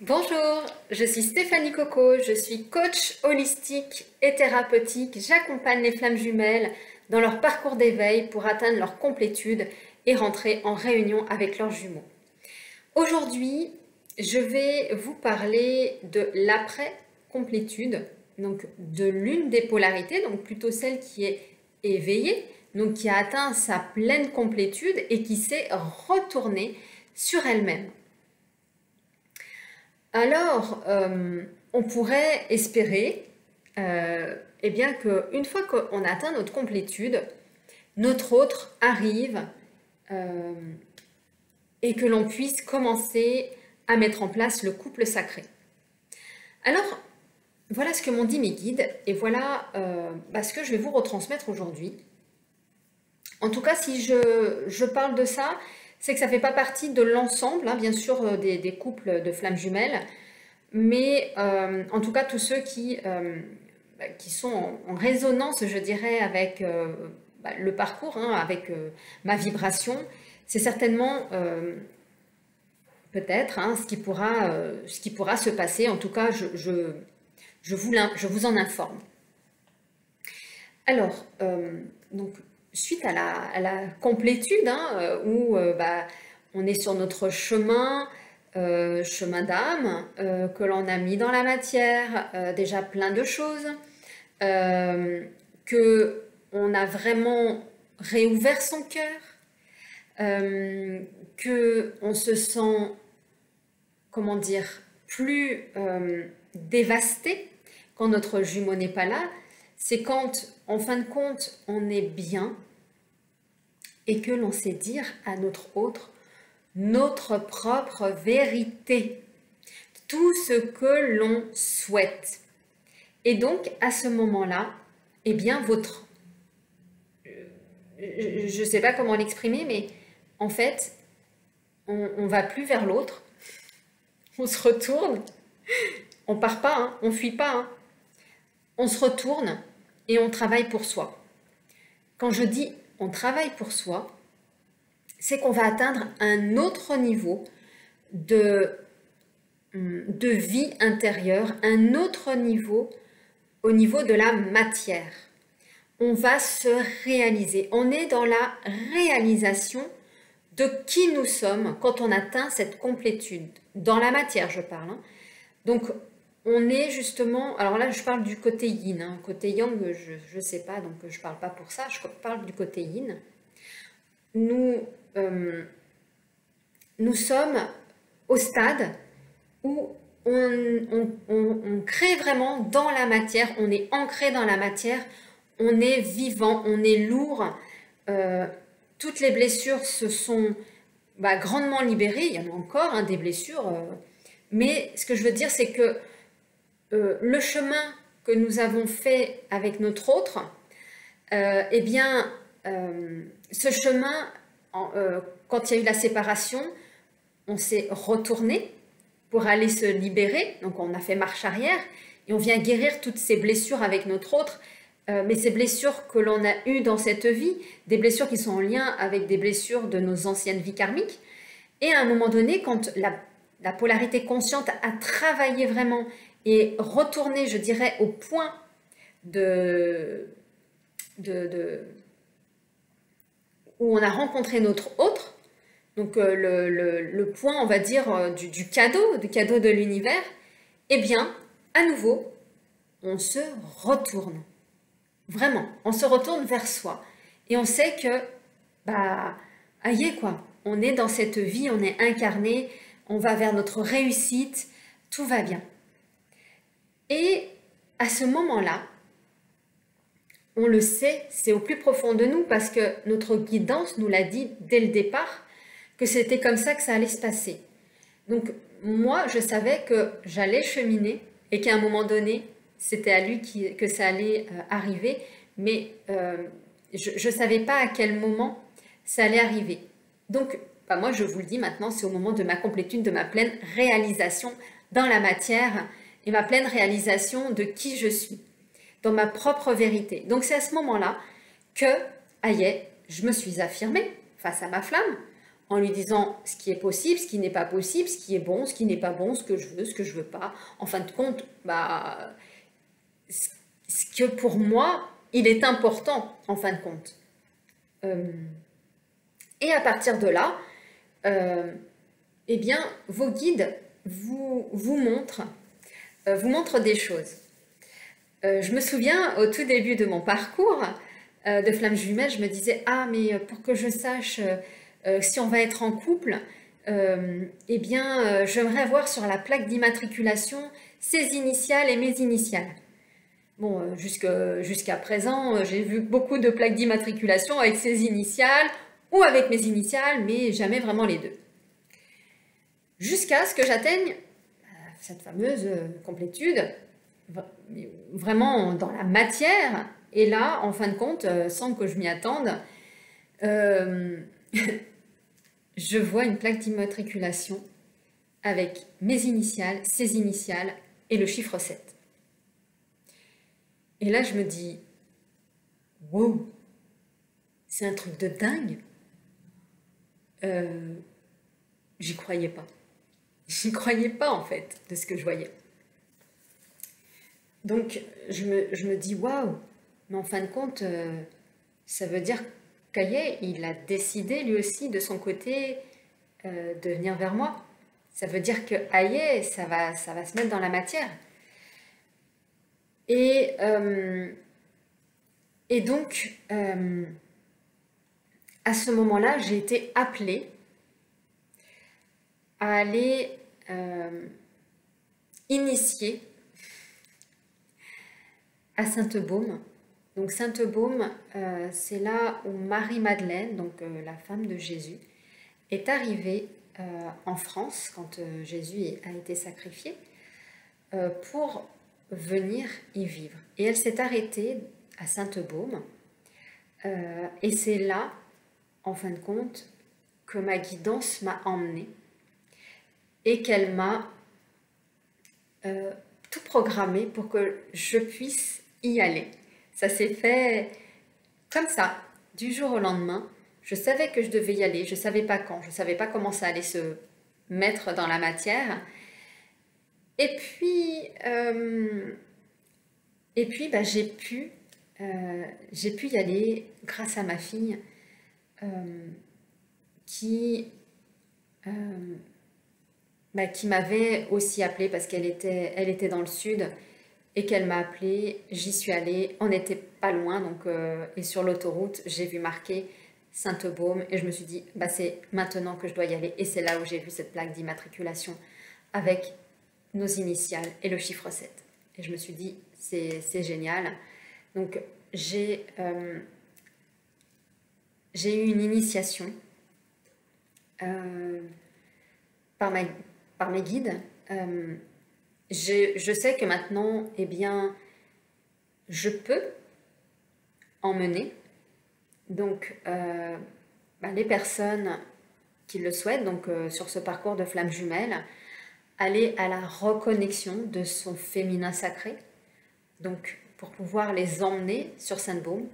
Bonjour, je suis Stéphanie Coco, je suis coach holistique et thérapeutique. J'accompagne les flammes jumelles dans leur parcours d'éveil pour atteindre leur complétude et rentrer en réunion avec leurs jumeaux. Aujourd'hui, je vais vous parler de l'après-complétude, donc de l'une des polarités, donc plutôt celle qui est éveillée, donc qui a atteint sa pleine complétude et qui s'est retournée sur elle-même. Alors, on pourrait espérer eh bien qu'une fois qu'on a atteint notre complétude, notre autre arrive et que l'on puisse commencer à mettre en place le couple sacré. Alors, voilà ce que m'ont dit mes guides et voilà ce que je vais vous retransmettre aujourd'hui. En tout cas, si je parle de ça, c'est que ça ne fait pas partie de l'ensemble, hein, bien sûr, des couples de flammes jumelles, mais en tout cas, tous ceux qui sont en résonance, je dirais, avec le parcours, hein, avec ma vibration, c'est certainement peut-être hein, ce qui pourra se passer. En tout cas, je vous en informe. Alors, donc, suite à la complétude, hein, où on est sur notre chemin d'âme, que l'on a mis dans la matière, déjà plein de choses, que on a vraiment réouvert son cœur, que on se sent, comment dire, plus dévasté quand notre jumeau n'est pas là. C'est quand, en fin de compte, on est bien et que l'on sait dire à notre autre notre propre vérité, tout ce que l'on souhaite. Et donc, à ce moment-là, eh bien, je ne sais pas comment l'exprimer, mais en fait, on ne va plus vers l'autre, on se retourne, on ne part pas, hein, on ne fuit pas, hein. On se retourne et on travaille pour soi. Quand je dis on travaille pour soi, c'est qu'on va atteindre un autre niveau de vie intérieure, un autre niveau au niveau de la matière. On va se réaliser. On est dans la réalisation de qui nous sommes quand on atteint cette complétude. Dans la matière, je parle. Hein. Donc, on est justement... Alors là, je parle du côté yin. Hein. Côté yang, je ne sais pas, donc je ne parle pas pour ça. Je parle du côté yin. Nous sommes au stade où on crée vraiment dans la matière, on est ancré dans la matière, on est vivant, on est lourd. Toutes les blessures se sont grandement libérées, il y en a encore hein, des blessures, mais ce que je veux dire c'est que le chemin que nous avons fait avec notre autre, eh bien, ce chemin, quand il y a eu la séparation, on s'est retourné pour aller se libérer, donc on a fait marche arrière et on vient guérir toutes ces blessures avec notre autre, mais ces blessures que l'on a eues dans cette vie, des blessures qui sont en lien avec des blessures de nos anciennes vies karmiques, et à un moment donné, quand la polarité consciente a travaillé vraiment et retourné, je dirais, au point où on a rencontré notre autre, donc le point, on va dire, du cadeau de l'univers, eh bien, à nouveau, on se retourne. Vraiment, on se retourne vers soi. Et on sait que, aïe quoi, on est dans cette vie, on est incarné, on va vers notre réussite, tout va bien. Et à ce moment-là, on le sait, c'est au plus profond de nous parce que notre guidance nous l'a dit dès le départ que c'était comme ça que ça allait se passer. Donc moi, je savais que j'allais cheminer et qu'à un moment donné, c'était à lui que ça allait arriver, mais je ne savais pas à quel moment ça allait arriver. Donc moi, je vous le dis maintenant, c'est au moment de ma complétude, de ma pleine réalisation dans la matière et ma pleine réalisation de qui je suis, dans ma propre vérité. Donc c'est à ce moment-là que, aïe, je me suis affirmée face à ma flamme en lui disant ce qui est possible, ce qui n'est pas possible, ce qui est bon, ce qui n'est pas bon, ce que je veux pas. En fin de compte, bah, ce que pour moi, il est important, en fin de compte. Et à partir de là, eh bien, vos guides vous montrent des choses. Je me souviens, au tout début de mon parcours de flamme jumelle, je me disais, ah, mais pour que je sache si on va être en couple, eh bien, j'aimerais avoir sur la plaque d'immatriculation ses initiales et mes initiales. Bon, jusqu'à présent, j'ai vu beaucoup de plaques d'immatriculation avec ses initiales ou avec mes initiales, mais jamais vraiment les deux. Jusqu'à ce que j'atteigne cette fameuse complétude, vraiment dans la matière, et là, en fin de compte, sans que je m'y attende, je vois une plaque d'immatriculation avec mes initiales, ses initiales et le chiffre 7. Et là, je me dis, wow, c'est un truc de dingue. J'y croyais pas. J'y croyais pas, en fait, de ce que je voyais. Donc, je me dis, waouh, mais en fin de compte, ça veut dire qu'Aïe, il a décidé lui aussi de son côté de venir vers moi. Ça veut dire que Aïe, ça va se mettre dans la matière. Et donc, à ce moment-là, j'ai été appelée à aller initier à Sainte-Baume. Donc Sainte-Baume, c'est là où Marie-Madeleine, donc la femme de Jésus, est arrivée en France quand Jésus a été sacrifié pour venir y vivre. Et elle s'est arrêtée à Sainte-Baume et c'est là, en fin de compte, que ma guidance m'a emmenée et qu'elle m'a tout programmé pour que je puisse y aller. Ça s'est fait comme ça, du jour au lendemain. Je savais que je devais y aller, je ne savais pas quand, je ne savais pas comment ça allait se mettre dans la matière. Et puis bah, j'ai pu y aller grâce à ma fille qui m'avait aussi appelée parce qu'elle était dans le sud et qu'elle m'a appelée. J'y suis allée, on n'était pas loin, donc, et sur l'autoroute, j'ai vu marqué Sainte-Baume et je me suis dit, bah, c'est maintenant que je dois y aller. Et c'est là où j'ai vu cette plaque d'immatriculation avec nos initiales et le chiffre 7. Et je me suis dit, c'est génial. Donc, j'ai eu une initiation par mes guides. Je sais que maintenant, eh bien, je peux emmener donc les personnes qui le souhaitent, donc sur ce parcours de flamme jumelle, aller à la reconnexion de son féminin sacré. Donc, pour pouvoir les emmener sur Sainte-Baume,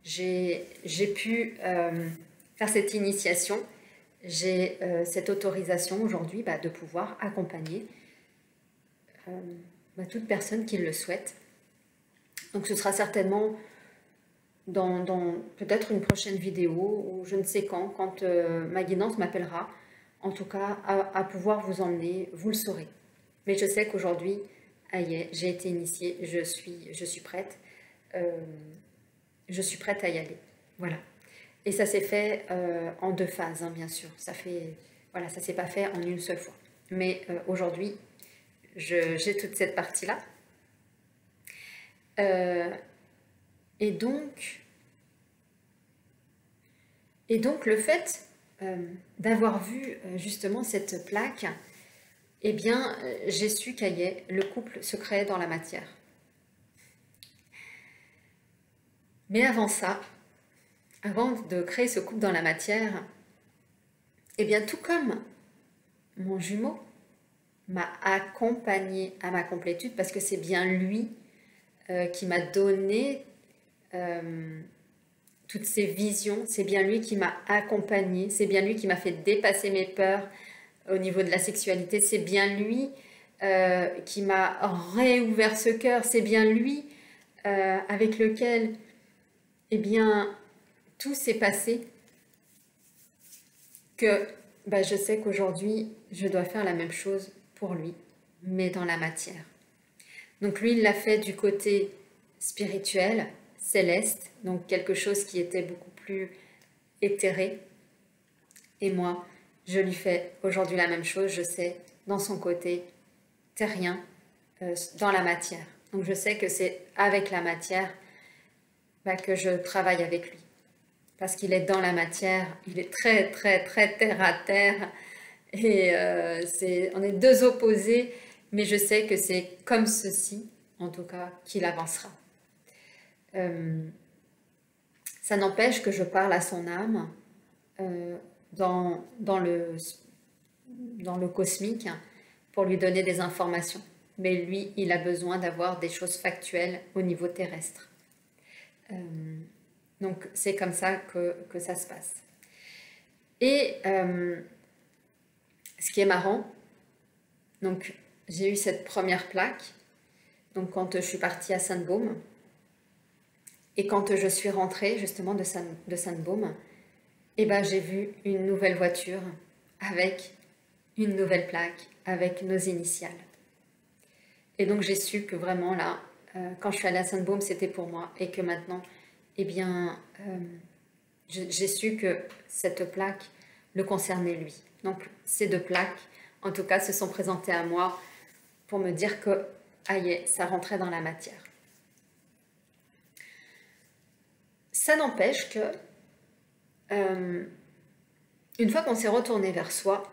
j'ai pu faire cette initiation. J'ai cette autorisation aujourd'hui de pouvoir accompagner toute personne qui le souhaite. Donc ce sera certainement dans peut-être une prochaine vidéo ou je ne sais quand ma guidance m'appellera. En tout cas, à pouvoir vous emmener, vous le saurez. Mais je sais qu'aujourd'hui, j'ai été initiée, je suis prête. Je suis prête à y aller. Voilà. Et ça s'est fait en 2 phases, hein, bien sûr. Ça s'est pas fait en une seule fois. Mais aujourd'hui, j'ai toute cette partie-là. Et donc, le fait d'avoir vu justement cette plaque, eh bien, j'ai su qu'Aïe, le couple se créait dans la matière. Mais avant ça, avant de créer ce couple dans la matière, eh bien, tout comme mon jumeau m'a accompagné à ma complétude, parce que c'est bien lui qui m'a donné toutes ces visions, c'est bien lui qui m'a accompagnée, c'est bien lui qui m'a fait dépasser mes peurs au niveau de la sexualité, c'est bien lui qui m'a réouvert ce cœur, c'est bien lui avec lequel, eh bien, tout s'est passé, que bah, je sais qu'aujourd'hui, je dois faire la même chose pour lui, mais dans la matière. Donc lui, il l'a fait du côté spirituel, céleste, donc quelque chose qui était beaucoup plus éthéré. Et moi, je lui fais aujourd'hui la même chose, je sais, dans son côté terrien, dans la matière. Donc je sais que c'est avec la matière que je travaille avec lui. Parce qu'il est dans la matière, il est très très très terre à terre. Et on est deux opposés, mais je sais que c'est comme ceci, en tout cas, qu'il avancera. Ça n'empêche que je parle à son âme dans le cosmique pour lui donner des informations. Mais lui, il a besoin d'avoir des choses factuelles au niveau terrestre. Donc c'est comme ça que ça se passe. Et ce qui est marrant, donc j'ai eu cette première plaque, donc quand je suis partie à Sainte-Baume, et quand je suis rentrée justement de Sainte-Baume, eh ben, j'ai vu une nouvelle voiture avec une nouvelle plaque, avec nos initiales. Et donc j'ai su que vraiment là, quand je suis allée à Sainte-Baume, c'était pour moi, et que maintenant, eh bien, j'ai su que cette plaque le concernait lui. Donc ces deux plaques, en tout cas, se sont présentées à moi pour me dire que, aïe, ça rentrait dans la matière. Ça n'empêche que, une fois qu'on s'est retourné vers soi,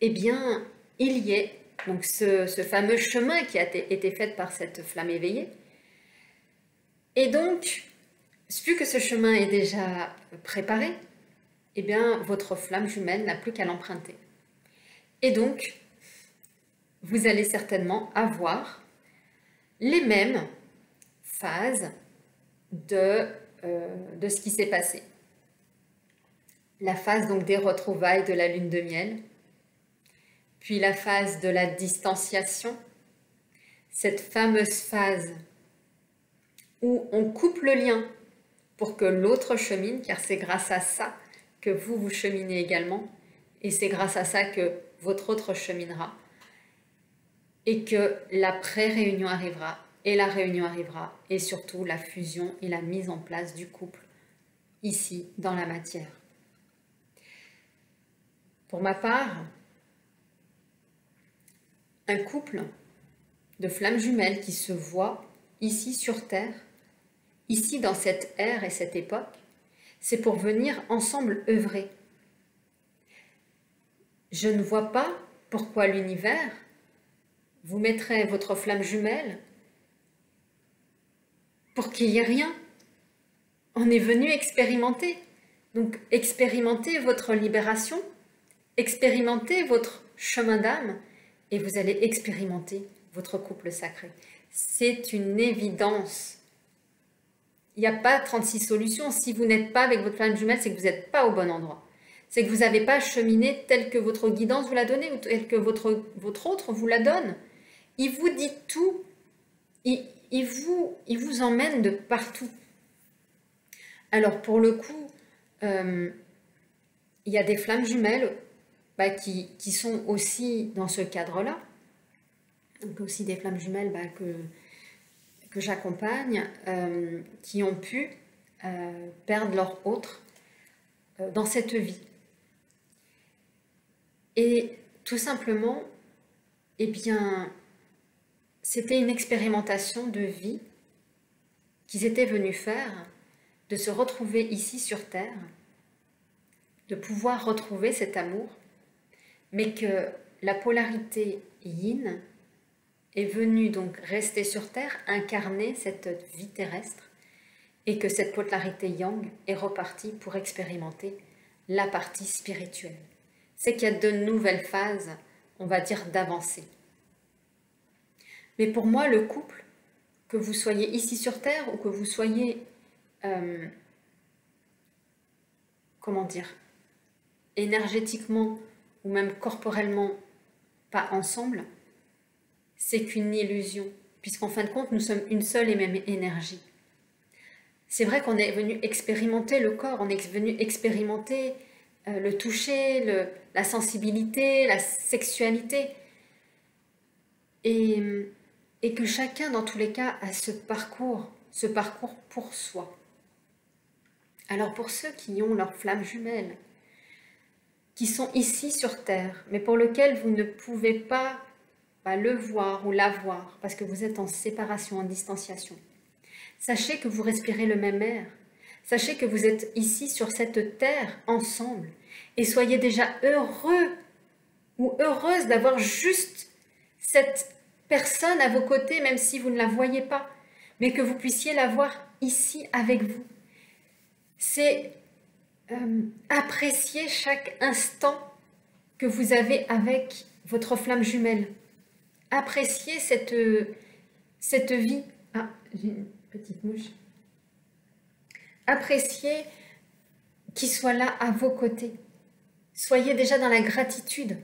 eh bien, il y ait donc ce fameux chemin qui a été fait par cette flamme éveillée. Et donc, vu que ce chemin est déjà préparé, eh bien, votre flamme jumelle n'a plus qu'à l'emprunter. Et donc, vous allez certainement avoir les mêmes phases de ce qui s'est passé. La phase donc des retrouvailles de la lune de miel, puis la phase de la distanciation, cette fameuse phase où on coupe le lien pour que l'autre chemine, car c'est grâce à ça que vous cheminez également, et c'est grâce à ça que votre autre cheminera, et que la pré-réunion arrivera, et la réunion arrivera, et surtout la fusion et la mise en place du couple, ici, dans la matière. Pour ma part, un couple de flammes jumelles qui se voient ici sur Terre, ici dans cette ère et cette époque, c'est pour venir ensemble œuvrer. Je ne vois pas pourquoi l'univers vous mettrait votre flamme jumelle pour qu'il n'y ait rien. On est venu expérimenter. Donc expérimentez votre libération, expérimentez votre chemin d'âme et vous allez expérimenter votre couple sacré. C'est une évidence. Il n'y a pas 36 solutions. Si vous n'êtes pas avec votre flamme jumelle, c'est que vous n'êtes pas au bon endroit. C'est que vous n'avez pas cheminé tel que votre guidance vous l'a donné ou tel que votre autre vous la donne. Il vous dit tout. Il vous emmène de partout. Alors pour le coup, il y a des flammes jumelles qui sont aussi dans ce cadre-là. Donc aussi des flammes jumelles que j'accompagne, qui ont pu perdre leur autre dans cette vie. Et tout simplement, eh bien, c'était une expérimentation de vie qu'ils étaient venus faire, de se retrouver ici sur Terre, de pouvoir retrouver cet amour, mais que la polarité yin est venue donc rester sur Terre, incarner cette vie terrestre, et que cette polarité yang est repartie pour expérimenter la partie spirituelle. C'est qu'il y a de nouvelles phases, on va dire, d'avancée. Mais pour moi, le couple, que vous soyez ici sur Terre ou que vous soyez comment dire, énergétiquement ou même corporellement pas ensemble, c'est qu'une illusion, puisqu'en fin de compte, nous sommes une seule et même énergie. C'est vrai qu'on est venu expérimenter le corps, on est venu expérimenter le toucher, la sensibilité, la sexualité, et que chacun, dans tous les cas, a ce parcours pour soi. Alors pour ceux qui ont leur flamme jumelle, qui sont ici sur Terre, mais pour lesquels vous ne pouvez pas le voir ou la voir, parce que vous êtes en séparation, en distanciation, sachez que vous respirez le même air, sachez que vous êtes ici sur cette Terre ensemble, et soyez déjà heureux ou heureuse d'avoir juste cette personne à vos côtés, même si vous ne la voyez pas, mais que vous puissiez la voir ici avec vous. C'est apprécier chaque instant que vous avez avec votre flamme jumelle. Appréciez cette vie. Ah, j'ai une petite mouche. Appréciez qu'il soit là à vos côtés. Soyez déjà dans la gratitude.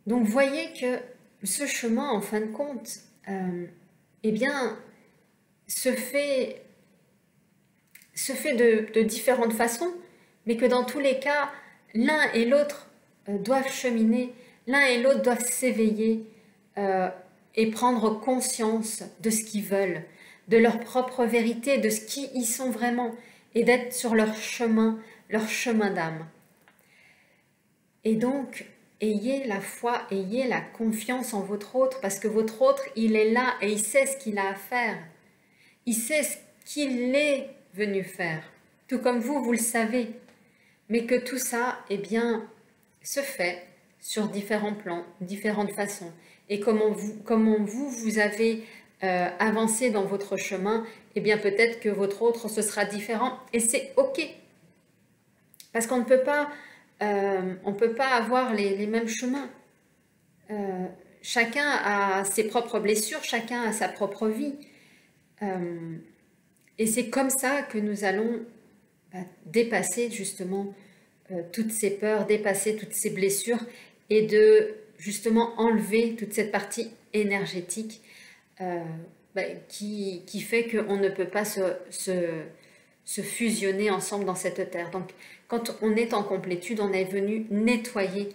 Donc voyez que ce chemin, en fin de compte, eh bien, se fait de différentes façons, mais que dans tous les cas, l'un et l'autre doivent cheminer, l'un et l'autre doivent s'éveiller et prendre conscience de ce qu'ils veulent, de leur propre vérité, de ce qui y sont vraiment, et d'être sur leur chemin d'âme. Et donc, ayez la foi, ayez la confiance en votre autre, parce que votre autre, il est là et il sait ce qu'il a à faire. Il sait ce qu'il est venu faire, tout comme vous le savez, mais que tout ça, eh bien, se fait sur différents plans, différentes façons. Et comment vous avez avancé dans votre chemin, eh bien, peut-être que votre autre, ce sera différent, et c'est OK. Parce qu'on ne peut pas, avoir les mêmes chemins. Chacun a ses propres blessures, chacun a sa propre vie. Et c'est comme ça que nous allons dépasser justement toutes ces peurs, dépasser toutes ces blessures et de justement enlever toute cette partie énergétique qui fait qu'on ne peut pas se fusionner ensemble dans cette terre. Donc quand on est en complétude, on est venu nettoyer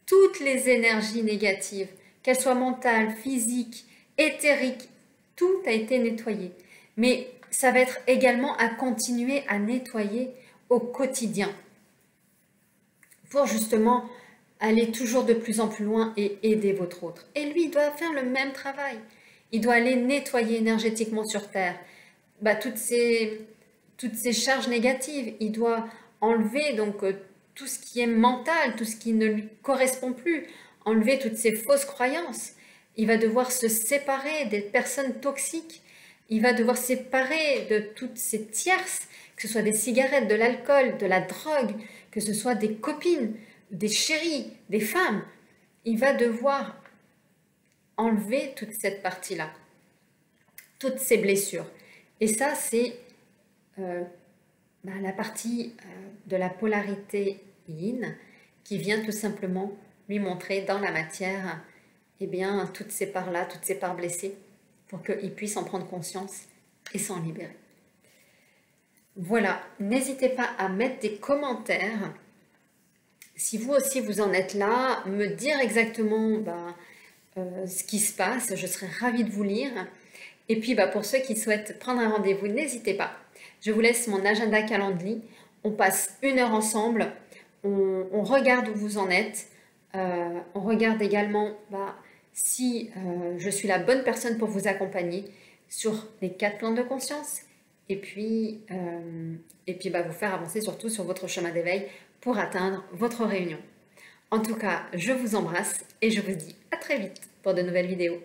toutes les énergies négatives, qu'elles soient mentales, physiques, éthériques, tout a été nettoyé. Mais ça va être également à continuer à nettoyer au quotidien pour justement aller toujours de plus en plus loin et aider votre autre. Et lui, il doit faire le même travail. Il doit aller nettoyer énergétiquement sur Terre toutes ces charges négatives. Il doit enlever donc tout ce qui est mental, tout ce qui ne lui correspond plus, enlever toutes ces fausses croyances. Il va devoir se séparer des personnes toxiques. Il va devoir se séparer de toutes ces tierces, que ce soit des cigarettes, de l'alcool, de la drogue, que ce soit des copines, des chéris, des femmes. Il va devoir enlever toute cette partie-là, toutes ces blessures. Et ça, c'est la partie de la polarité yin qui vient tout simplement lui montrer dans la matière toutes ces parts-là, toutes ces parts blessées, pour qu'il puisse en prendre conscience et s'en libérer. Voilà, n'hésitez pas à mettre des commentaires. Si vous aussi vous en êtes là, me dire exactement ce qui se passe, je serais ravie de vous lire. Et puis pour ceux qui souhaitent prendre un rendez-vous, n'hésitez pas. Je vous laisse mon agenda Calendly. On passe 1 heure ensemble, on regarde où vous en êtes, on regarde également si je suis la bonne personne pour vous accompagner sur les 4 plans de conscience et puis vous faire avancer surtout sur votre chemin d'éveil pour atteindre votre réunion. En tout cas, je vous embrasse et je vous dis à très vite pour de nouvelles vidéos.